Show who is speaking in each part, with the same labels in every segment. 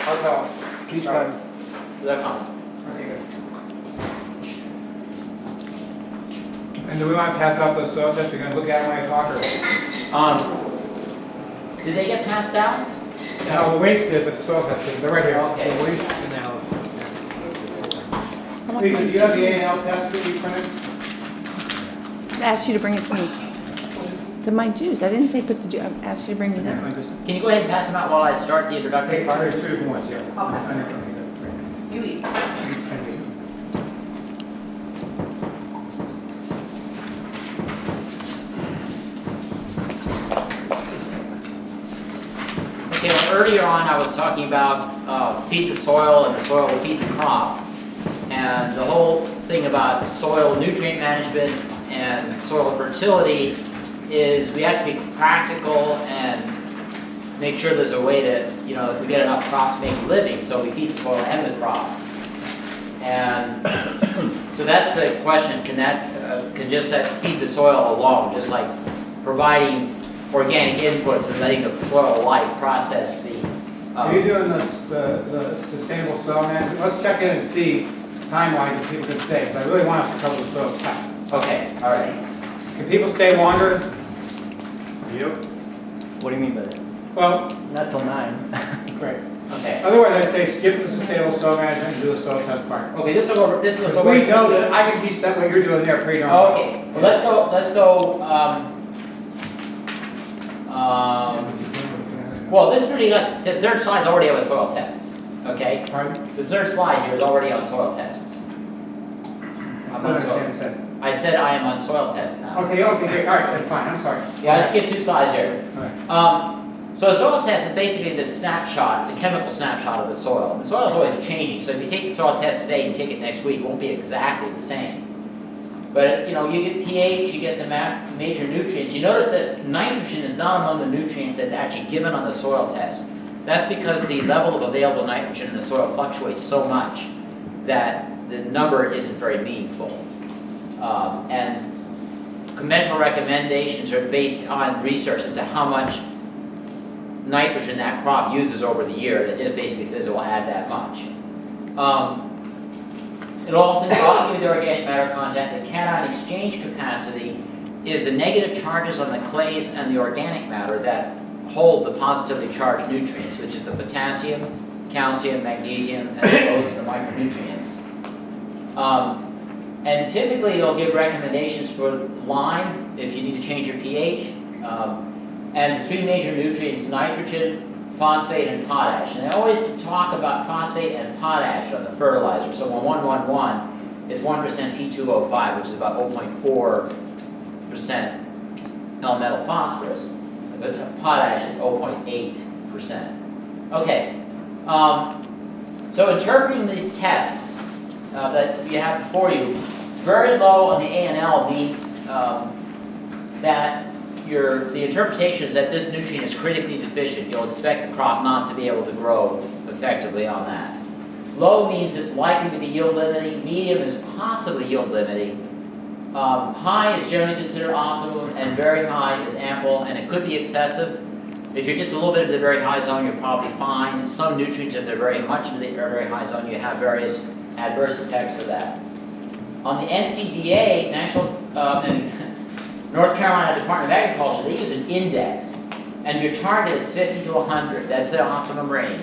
Speaker 1: I'll tell. Each time.
Speaker 2: They're coming.
Speaker 1: Okay, good. And do we want to pass out those soil tests? You're going to look at them while I talk, or?
Speaker 2: Did they get passed out?
Speaker 1: No, the waste did, but the soil tests did. They're right here.
Speaker 2: Okay.
Speaker 1: The waste analysis. Lisa, do you have the A&L test that you printed?
Speaker 3: I asked you to bring it to me. My juice. I didn't say put the juice. I asked you to bring me that.
Speaker 2: Can you go ahead and pass them out while I start the introductory part?
Speaker 1: There's two different ones, yeah.
Speaker 2: You eat. Okay, well, earlier on I was talking about feed the soil and the soil will feed the crop. And the whole thing about soil nutrient management and soil fertility is we have to be practical and make sure there's a way to, if we get enough crop to make a living, so we feed the soil and the crop. And so that's the question, can just feed the soil alone, just like providing organic inputs and letting the soil life process the...
Speaker 1: Are you doing the sustainable soil management? Let's check in and see time-wise if people can stay, because I really want us to cover the soil tests.
Speaker 2: Okay, all right.
Speaker 1: Can people stay longer?
Speaker 4: Yep.
Speaker 5: What do you mean by that?
Speaker 1: Well,
Speaker 5: Not till 9.
Speaker 1: great.
Speaker 2: Okay.
Speaker 1: Otherwise, I'd say skip the sustainable soil management and do the soil test part.
Speaker 2: Okay, this will go. This will
Speaker 1: Because
Speaker 2: go.
Speaker 1: we know that I can teach that what you're doing there pretty darn well.
Speaker 2: Okay. Well, let's go. Well, this pretty much. The third slide already have a soil test. Okay.
Speaker 1: Pardon?
Speaker 2: The third slide here is already on soil tests.
Speaker 1: I still understand said.
Speaker 2: I said I am on soil tests now.
Speaker 1: Okay, great. All right, then fine. I'm sorry.
Speaker 2: Yeah, let's get 2 slides here.
Speaker 1: All right.
Speaker 2: So a soil test is basically the snapshot. It's a chemical snapshot of the soil. And the soil is always changing. So if you take the soil test today and take it next week, it won't be exactly the same. But you get pH, you get the major nutrients. You notice that nitrogen is not among the nutrients that's actually given on the soil test. That's because the level of available nitrogen in the soil fluctuates so much that the number isn't very meaningful. And conventional recommendations are based on research as to how much nitrogen that crop uses over the year. It just basically says it will add that much. It'll also give you the organic matter content. The cation exchange capacity is the negative charges on the clays and the organic matter that hold the positively charged nutrients, which is the potassium, calcium, magnesium, and those are the micronutrients. And typically it'll give recommendations for lime if you need to change your pH. And the 3 major nutrients, nitrogen, phosphate, and potash. And they always talk about phosphate and potash on the fertilizer. So when 111 is 1% P2O5, which is about 0.4% elemental phosphorus. The potash is 0.8%. Okay. So interpreting these tests that you have before you, very low on the A&L means that the interpretation is that this nutrient is critically deficient. You'll expect the crop not to be able to grow effectively on that. Low means it's likely to be yield limiting. Medium is possibly yield limiting. High is generally considered optimum, and very high is ample, and it could be excessive. If you're just a little bit into the very high zone, you're probably fine. Some nutrients, if they're very much into the very high zone, you have various adverse effects of that. On the NCDA, North Carolina Department of Agriculture, they use an index, and your target is 50 to 100. That's the optimum range.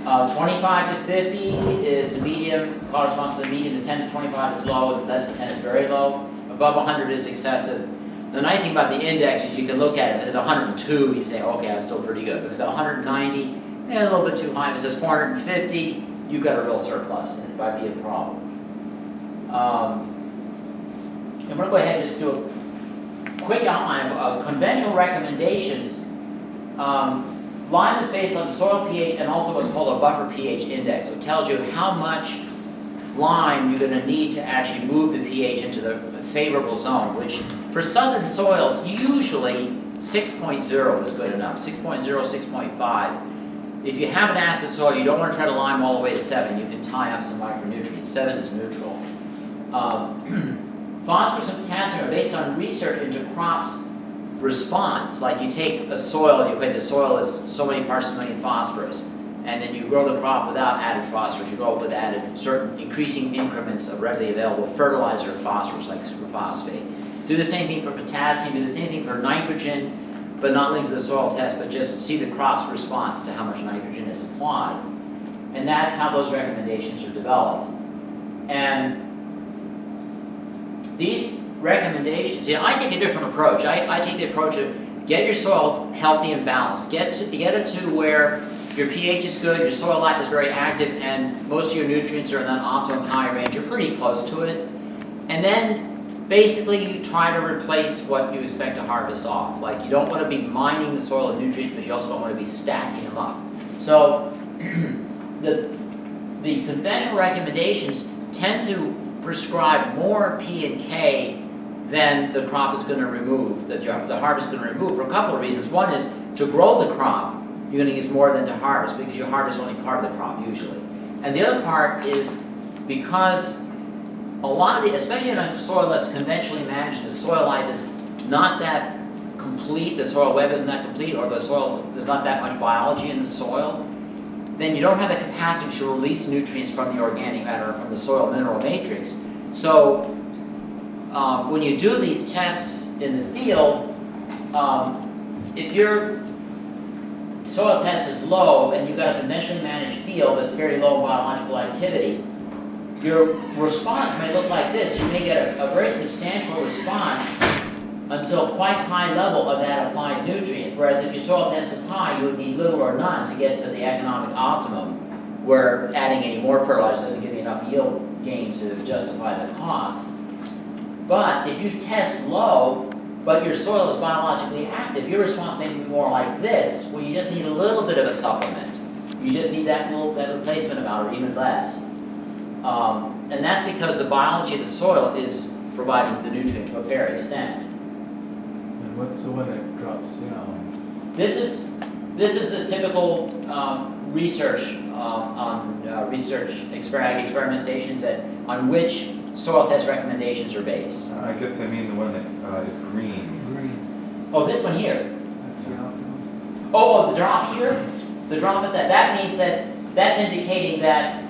Speaker 2: 25 to 50 is the medium, corresponds to the medium. The 10 to 25 is low, and less than 10 is very low. Above 100 is excessive. The nice thing about the index is you can look at it. If it's 102, you say, okay, that's still pretty good. If it's 190, and a little bit too high. If it says 450, you've got a real surplus, and it might be a problem. I'm going to go ahead and just do a quick outline of conventional recommendations. Lime is based on soil pH and also what's called a buffer pH index, which tells you how much lime you're going to need to actually move the pH into the favorable zone, which for southern soils, usually 6.0 is good enough, 6.0, 6.5. If you have an acid soil, you don't want to try to lime all the way to 7. You can tie up some micronutrients. 7 is neutral. Phosphorus and potassium are based on research into crops' response. Like you take a soil, the soil is so many parts per million phosphorus, and then you grow the crop without added phosphorus. You grow it with added certain increasing increments of readily available fertilizer phosphorus, like superphosphate. Do the same thing for potassium, do the same thing for nitrogen, but not linked to the soil test, but just see the crop's response to how much nitrogen is applied. And that's how those recommendations are developed. And these recommendations, see, I take a different approach. I take the approach of get your soil healthy and balanced. Get it to where your pH is good, your soil life is very active, and most of your nutrients are in that optimum high range. You're pretty close to it. And then basically you try to replace what you expect to harvest off. Like, you don't want to be mining the soil of nutrients, but you also don't want to be stacking them up. So the conventional recommendations tend to prescribe more P and K than the crop is going to remove, that the harvest is going to remove, for a couple of reasons. One is, to grow the crop, you're going to use more than to harvest, because you harvest only part of the crop usually. And the other part is because a lot of the, especially in a soil that's conventionally managed, the soil life is not that complete, the soil web isn't that complete, or the soil, there's not that much biology in the soil, then you don't have the capacity to release nutrients from the organic matter, from the soil mineral matrix. So when you do these tests in the field, if your soil test is low and you've got a conventionally managed field that's very low in biological activity, your response may look like this. You may get a very substantial response until quite high level of that applied nutrient. Whereas if your soil test is high, you would need little or none to get to the economic optimum, where adding any more fertilizer doesn't give you enough yield gain to justify the cost. But if you test low, but your soil is biologically active, your response may be more like this, where you just need a little bit of a supplement. You just need that replacement amount, or even less. And that's because the biology of the soil is providing the nutrient to a fair extent.
Speaker 6: And what's the one that drops down?
Speaker 2: This is a typical research on experiment stations on which soil test recommendations are based.
Speaker 4: I guess I mean the one that is green.
Speaker 2: Oh, this one here. Oh, the drop here? The drop at that means that's indicating that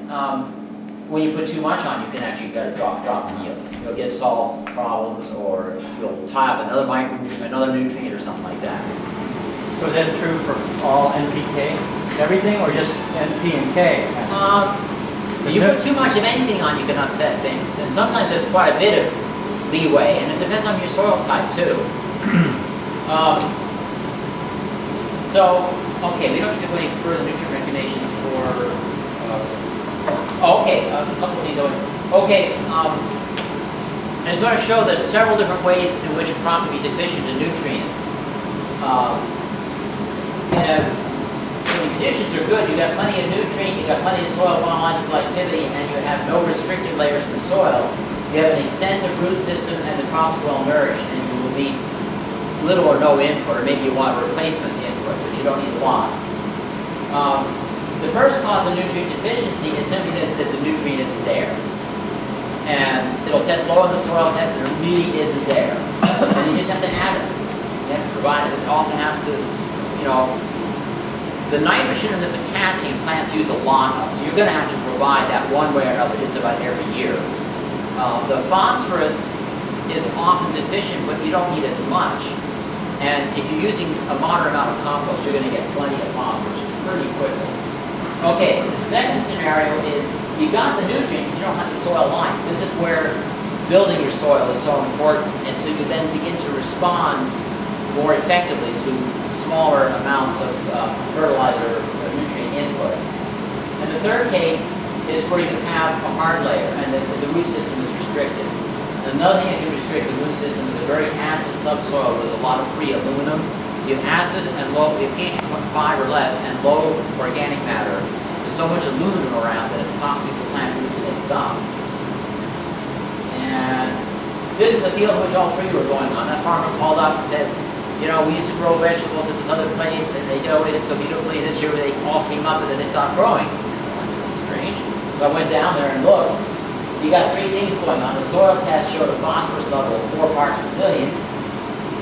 Speaker 2: when you put too much on, you can actually get a drop in yield. You'll get salt problems, or you'll tie up another micronutrient, another nutrient, or something like that.
Speaker 5: So is that true for all NPK, everything, or just NP and K?
Speaker 2: If you put too much of anything on, you can upset things. And sometimes there's quite a bit of leeway, and it depends on your soil type too. Okay, we don't need to go any further nutrient recommendations for, okay, a couple of things over. Okay, I just want to show there's several different ways in which a crop can be deficient in nutrients. And when the conditions are good, you've got plenty of nutrient, you've got plenty of soil biological activity, and you have no restricted layers in the soil. You have an extensive root system, and the crop is well nourished, and you will need little or no input, or maybe you want a replacement input, but you don't need a lot. The first cause of nutrient deficiency is simply that the nutrient isn't there. And it'll test low on the soil test, and it really isn't there. And you just have to add it. You have to provide it. It often happens is, the nitrogen and the potassium plants use a lot of, so you're going to have to provide that one way or another just about every year. The phosphorus is often deficient, but you don't need as much. And if you're using a moderate amount of compost, you're going to get plenty of phosphorus pretty quickly. Okay, the second scenario is you got the nutrient, but you don't have the soil life. This is where building your soil is so important, and so you then begin to respond more effectively to smaller amounts of fertilizer or nutrient input. And the third case is where you have a hard layer, and the root system is restricted. Another thing that can restrict the root system is a very acid subsoil with a lot of free aluminum. You have acid and low, you have pH 5 or less, and low organic matter. There's so much aluminum around that it's toxic to plant roots and they stop. And this is a field in which all three were going on. That farmer called up and said, we used to grow vegetables at this other place, and they did it so beautifully. This year they all came up and then they stopped growing. I said, well, that's really strange. So I went down there and looked. You got three things going on. The soil test showed a phosphorus level of 4 parts per million.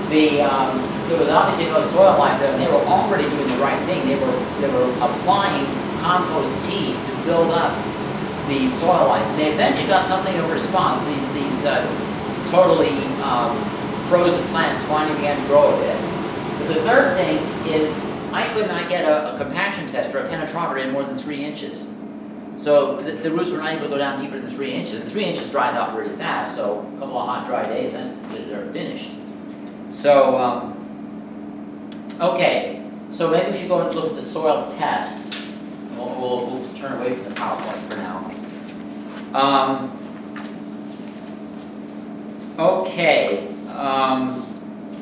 Speaker 2: There was obviously no soil life there, and they were already doing the right thing. They were applying compost tea to build up the soil life. And they eventually got something in response. These totally frozen plants finally began to grow a bit. But the third thing is I could not get a compaction test or a penetrometer in more than 3 inches. So the roots were not able to go down deeper than 3 inches. And 3 inches dries out really fast, so a couple of hot, dry days, they're finished. So, okay, so maybe we should go and look at the soil tests. We'll turn away from the PowerPoint for now. Okay,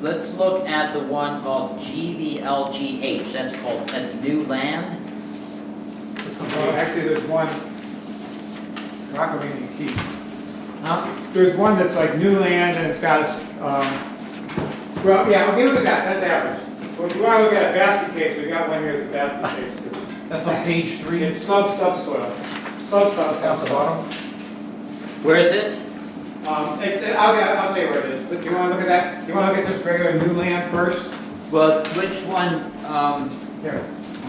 Speaker 2: let's look at the one called GVLGH. That's new land.
Speaker 1: Well, actually, there's one, Rockamini Key.
Speaker 2: Huh?
Speaker 1: There's one that's like new land and it's got a, well, yeah, okay, look at that, that's average. Well, if you want to look at a basket case, we've got one here that's a basket case too.
Speaker 6: That's on page 3.
Speaker 1: It's subsoil. Subsoil.
Speaker 2: Where is this?
Speaker 1: I'll tell you where it is, but do you want to look at that? Do you want to look at just regular new land first?
Speaker 2: Well, which one?
Speaker 1: Here,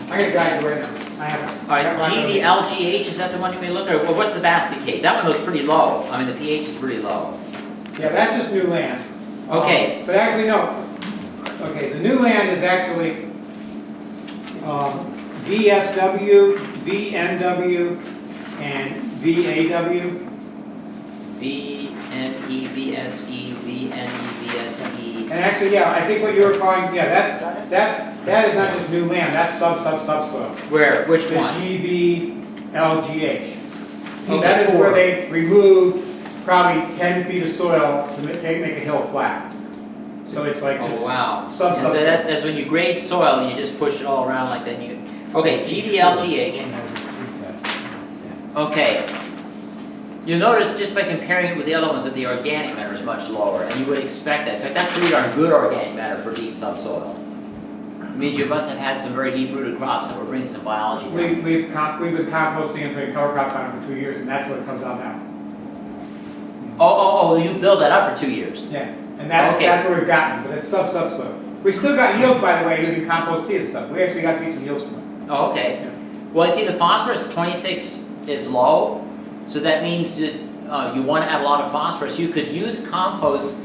Speaker 1: I got a guide right now. I have it.
Speaker 2: All right, GVLGH, is that the one you may look at? Well, what's the basket case? That one looks pretty low. I mean, the pH is pretty low.
Speaker 1: Yeah, that's just new land.
Speaker 2: Okay.
Speaker 1: But actually, no. Okay, the new land is actually VSW, VNW, and VAW.
Speaker 2: VNEVSE, VNEVSE.
Speaker 1: And actually, yeah, I think what you were calling, yeah, that is not just new land, that's subsoil.
Speaker 2: Where? Which
Speaker 1: The
Speaker 2: one?
Speaker 1: GVLGH.
Speaker 2: Okay.
Speaker 1: That is where they removed probably 10 feet of soil to make a hill flat. So it's like just
Speaker 2: Oh, wow.
Speaker 1: subsoil.
Speaker 2: And that's when you grade soil, you just push it all around like that. Okay, GVLGH. Okay. You'll notice just by comparing it with the other ones that the organic matter is much lower, and you would expect that. In fact, that's pretty darn good organic matter for deep subsoil. It means you must have had some very deep-rooted crops that were bringing some biology down.
Speaker 1: We've been composting and putting cover crops on it for 2 years, and that's what it comes out now.
Speaker 2: Oh, you build that up for 2 years.
Speaker 1: Yeah, and that's
Speaker 2: Okay.
Speaker 1: that's where we've gotten, but it's subsoil. We still got yields, by the way, using compost tea and stuff. We actually got decent yields from it.
Speaker 2: Oh, okay.
Speaker 1: Yeah.
Speaker 2: Well, see, the phosphorus 26 is low, so that means that you want to have a lot of phosphorus. You could use compost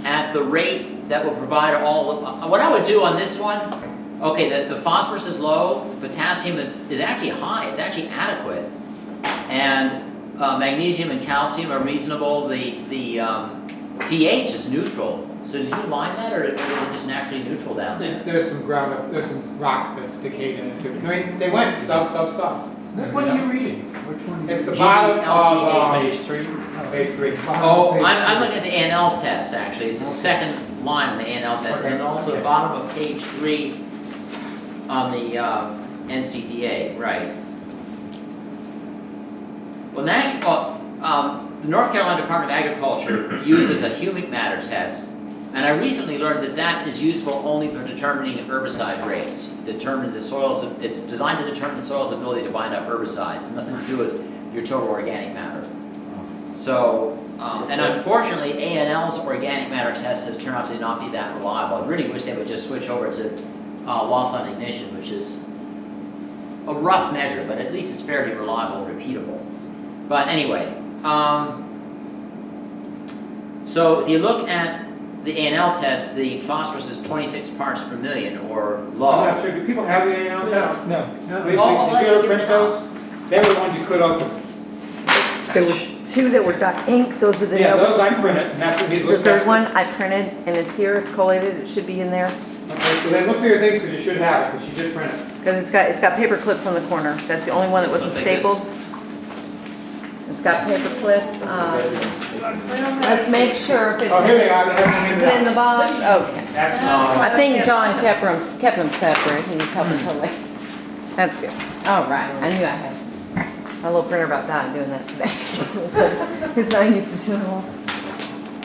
Speaker 2: at the rate that will provide all of, what I would do on this one, okay, the phosphorus is low, potassium is actually high, it's actually adequate, and magnesium and calcium are reasonable. The pH is neutral. So did you line that, or is it just naturally neutral down there?
Speaker 1: There's some ground up, there's some rock that's decayed in it too. I mean, they went sub.
Speaker 6: What are you reading? Which one?
Speaker 1: It's the bottom of
Speaker 5: Page 3.
Speaker 1: page 3.
Speaker 2: Oh, I'm looking at the ANL test, actually. It's the second line on the ANL test, and also the bottom of page 3 on the NCDA, right. Well, the North Carolina Department of Agriculture uses a humic matter test, and I recently learned that that is useful only for determining herbicide rates. Determine the soil's, it's designed to determine the soil's ability to bind up herbicides, nothing to do with your total organic matter. So, and unfortunately, ANL's organic matter test has turned out to not be that reliable. I really wish they would just switch over to loss on ignition, which is a rough measure, but at least it's fairly reliable and repeatable. But anyway, so if you look at the ANL test, the phosphorus is 26 parts per million, or low.
Speaker 1: I'm not sure, do people have the ANL test?
Speaker 5: No.
Speaker 1: Lisa, did you ever print those? They were the ones you could open.
Speaker 3: There were 2 that were got ink, those are the.
Speaker 1: Yeah, those I printed, and that's what he's
Speaker 3: The
Speaker 1: looking at.
Speaker 3: third one I printed, and it's here, it's collated, it should be in there.
Speaker 1: Okay, so then look through your things, because you should have it, because she did print it.
Speaker 3: Because it's got paper clips on the corner. That's the only one that wasn't
Speaker 2: Something like
Speaker 3: stapled. It's got paper clips. Let's make sure if it's,
Speaker 1: Oh, here they are, they have them in
Speaker 3: is it in the box? Okay.
Speaker 1: That's,
Speaker 3: I think John kept them separate. He was helping to like. That's good. All right. I knew I had a little printer about that, doing that today. He's not used to doing all.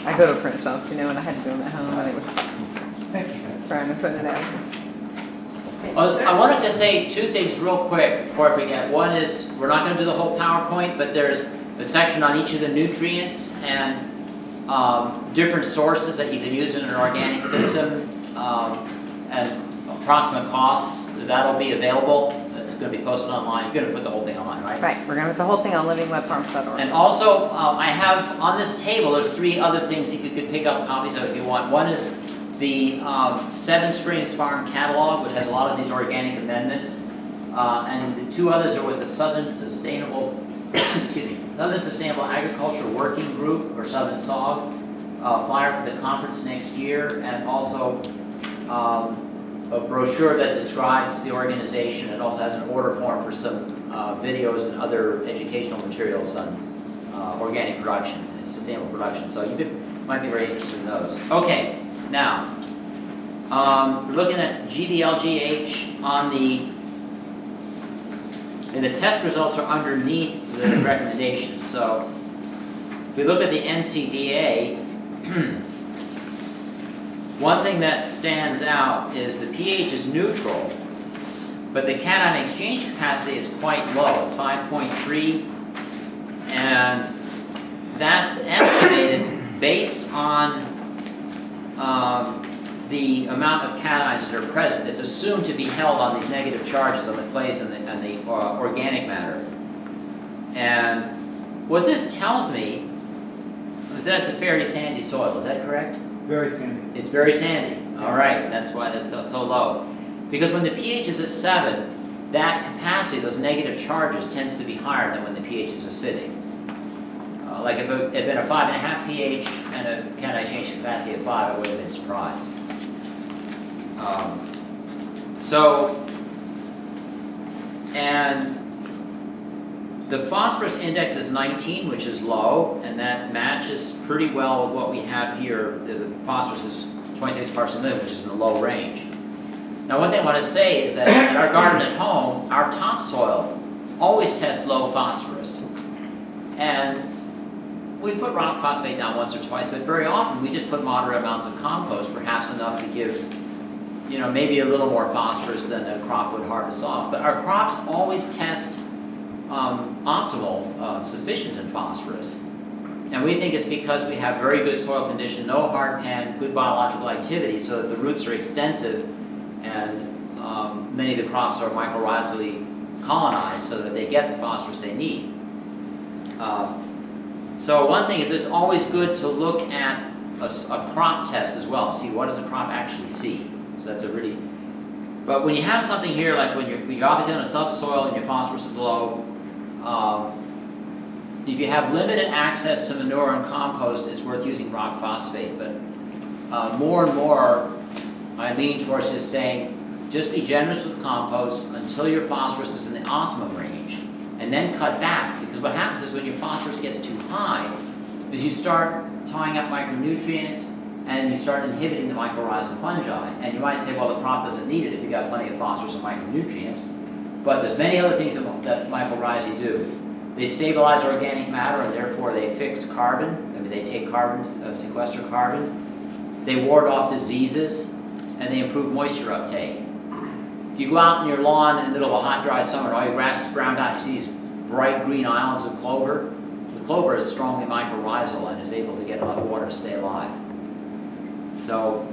Speaker 3: I go to print shops, you know, and I had to do them at home, and it was trying to put it out.
Speaker 2: I wanted to say 2 things real quick before I forget. One is, we're not going to do the whole PowerPoint, but there's a section on each of the nutrients and different sources that you can use in an organic system and approximate costs. That'll be available. It's gonna be posted online, you're gonna put the whole thing online, right?
Speaker 3: Right, we're gonna put the whole thing on livingwebfarms.org.
Speaker 2: And also, I have on this table, there's 3 other things that you could pick up copies of if you want. One is the Seven Springs Farm Catalog, which has a lot of these organic amendments. And the 2 others are with the Southern Sustainable, excuse me, Southern Sustainable Agriculture Working Group, or Southern SOG, flyer for the conference next year, and also a brochure that describes the organization. It also has an order form for some videos and other educational materials on organic production and sustainable production. So you might be very interested in those. Okay, now, we're looking at GBLGH on and the test results are underneath the recommendations. So if we look at the NCDA, one thing that stands out is the pH is neutral, but the cation exchange capacity is quite low. It's 5.3, and that's estimated based on the amount of cations that are present. It's assumed to be held on these negative charges on the clays and the organic matter. And what this tells me is that it's a very sandy soil. Is that correct?
Speaker 1: Very sandy.
Speaker 2: It's very sandy. All right, that's why that's so low. Because when the pH is at 7, that capacity, those negative charges, tends to be higher than when the pH is acidic. Like if it had been a 5.5 pH and a cation exchange capacity of 5, I would have been surprised. And the phosphorus index is 19, which is low, and that matches pretty well with what we have here. The phosphorus is 26 parts per million, which is in the low range. Now, one thing I want to say is that in our garden at home, our topsoil always tests low phosphorus. And we've put rock phosphate down once or twice, but very often we just put moderate amounts of compost, perhaps enough to give, maybe a little more phosphorus than a crop would harvest off. But our crops always test optimal, sufficient in phosphorus. And we think it's because we have very good soil condition, no hard pan, good biological activity, so that the roots are extensive, and many of the crops are mycorrhizally colonized so that they get the phosphorus they need. So one thing is it's always good to look at a crop test as well, see what does the crop actually see. So that's but when you have something here, like when you're obviously on a subsoil and your phosphorus is low, if you have limited access to manure and compost, it's worth using rock phosphate. But more and more, I lean towards just saying, just be generous with compost until your phosphorus is in the optimum range, and then cut back. Because what happens is when your phosphorus gets too high, is you start tying up micronutrients, and you start inhibiting the mycorrhizal fungi. And you might say, well, the crop doesn't need it if you've got plenty of phosphorus and micronutrients. But there's many other things that mycorrhizae do. They stabilize organic matter, and therefore they fix carbon. I mean, they take carbon, sequester carbon. They ward off diseases, and they improve moisture uptake. If you go out in your lawn in the middle of a hot, dry summer, and all your grass is browned out, you see these bright green islands of clover. The clover is strongly mycorrhizal and is able to get enough water to stay alive. So,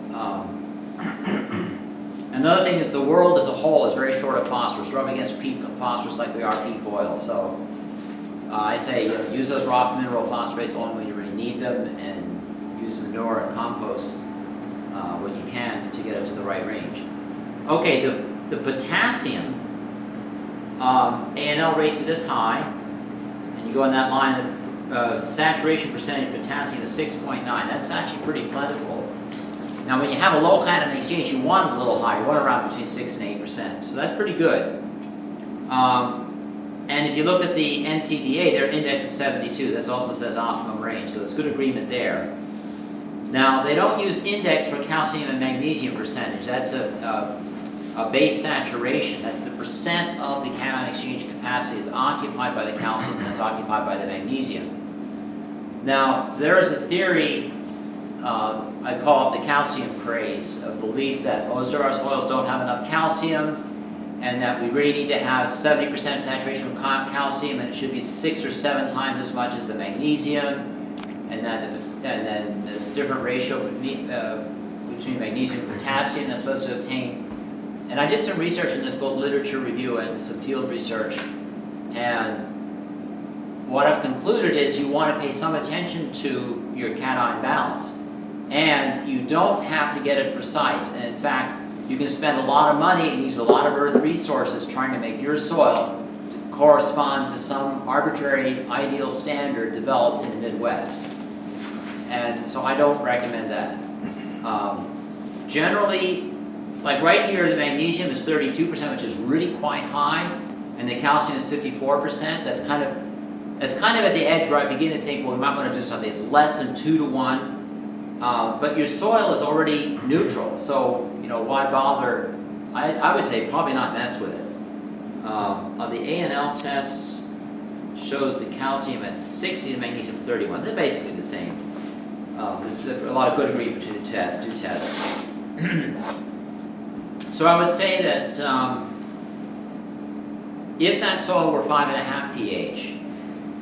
Speaker 2: another thing is the world as a whole is very short of phosphorus. We're up against peak phosphorus like we are peak oil. So, I say use those rock mineral phosphates only when you really need them, and use manure and compost when you can to get it to the right range. Okay, the potassium, ANL rates it as high, and you go on that line, the saturation percentage of potassium is 6.9. That's actually pretty plentiful. Now, when you have a low cation exchange, you want it a little higher. You want around between 6 and 8%. So that's pretty good. And if you look at the NCDA, their index is 72. That also says optimum range, so it's good agreement there. Now, they don't use index for calcium and magnesium percentage. That's a base saturation. That's the percent of the cation exchange capacity that's occupied by the calcium and that's occupied by the magnesium. Now, there is a theory, I call it the calcium craze, a belief that most of our soils don't have enough calcium, and that we really need to have 70% saturation of calcium, and it should be 6 or 7 times as much as the magnesium, and then there's a different ratio between magnesium and potassium that's supposed to obtain And I did some research in this, both literature review and some field research. And what I've concluded is you want to pay some attention to your cation balance. And you don't have to get it precise. And in fact, you can spend a lot of money and use a lot of earth resources trying to make your soil correspond to some arbitrary ideal standard developed in the Midwest. And so I don't recommend that. Generally, like right here, the magnesium is 32%, which is really quite high, and the calcium is 54%. That's kind of at the edge where I begin to think, well, we might want to do something that's less than 2 to 1. But your soil is already neutral, so why bother? I would say probably not mess with it. On the ANL test, shows the calcium at 60 and magnesium 31. They're basically the same. There's a lot of good agreement between the two tests. So I would say that if that soil were 5.5 pH,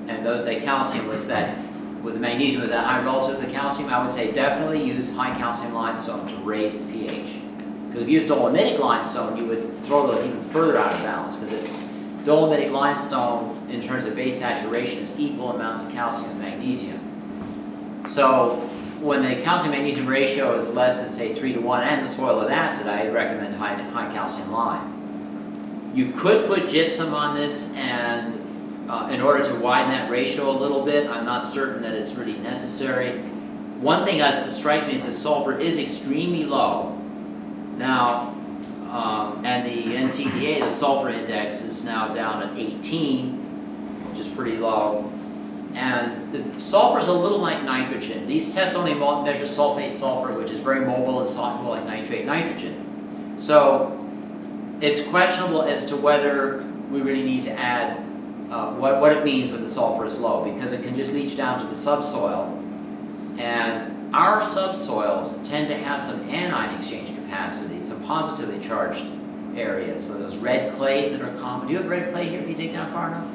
Speaker 2: and the calcium was that, with the magnesium was that high relative to the calcium, I would say definitely use high calcium limestone to raise the pH. Because if you use dolomitic limestone, you would throw those even further out of balance, because dolomitic limestone, in terms of base saturation, is equal amounts of calcium and magnesium. So when the calcium-magnesium ratio is less than, say, 3 to 1, and the soil is acid, I recommend high calcium lime. You could put gypsum on this, and in order to widen that ratio a little bit, I'm not certain that it's really necessary. One thing that strikes me is the sulfur is extremely low. Now, and the NCDA, the sulfur index, is now down at 18, which is pretty low. And the sulfur is a little like nitrogen. These tests only measure sulfate sulfur, which is very mobile and soluble like nitrate nitrogen. So it's questionable as to whether we really need to add what it means when the sulfur is low, because it can just leach down to the subsoil. And our subsoils tend to have some anion exchange capacity, some positively charged areas. So those red clays that are common. Do you have red clay here if you dig down far enough?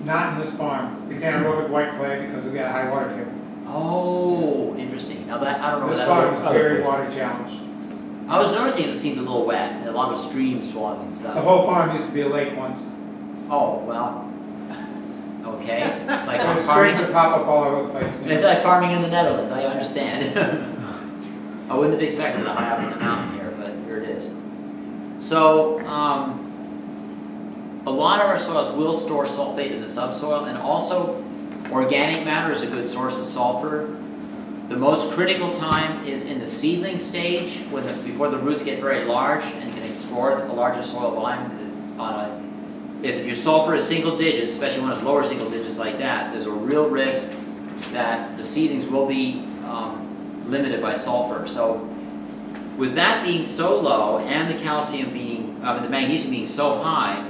Speaker 1: Not in this farm. It's anaerobic with white clay because we got a high water table.
Speaker 2: Oh, interesting. Now that, I don't know
Speaker 1: This
Speaker 2: what
Speaker 1: farm is
Speaker 2: that
Speaker 1: very water challenged.
Speaker 2: I was noticing it seemed a little wet, and a lot of streams flowing and
Speaker 1: The
Speaker 2: stuff.
Speaker 1: whole farm used to be a lake once.
Speaker 2: Oh, well, okay. It's like
Speaker 1: There's
Speaker 2: farming.
Speaker 1: springs that pop up all over the place.
Speaker 2: It's like farming in the Netherlands, I understand. I wouldn't have expected it high up in the mountain here, but here it is. So, a lot of our soils will store sulfate in the subsoil, and also organic matter is a good source of sulfur. The most critical time is in the seedling stage, before the roots get very large and can explore a larger soil volume. If your sulfur is single digits, especially when it's lower single digits like that, there's a real risk that the seedlings will be limited by sulfur. So with that being so low and the calcium being, the magnesium being so high,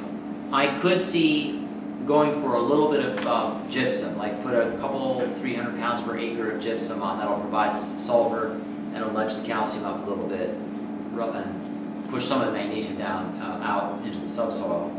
Speaker 2: I could see going for a little bit of gypsum, like put a couple 300 pounds per acre of gypsum on. That'll provide sulfur and it'll nudge the calcium up a little bit, and push some of the magnesium down out into the subsoil.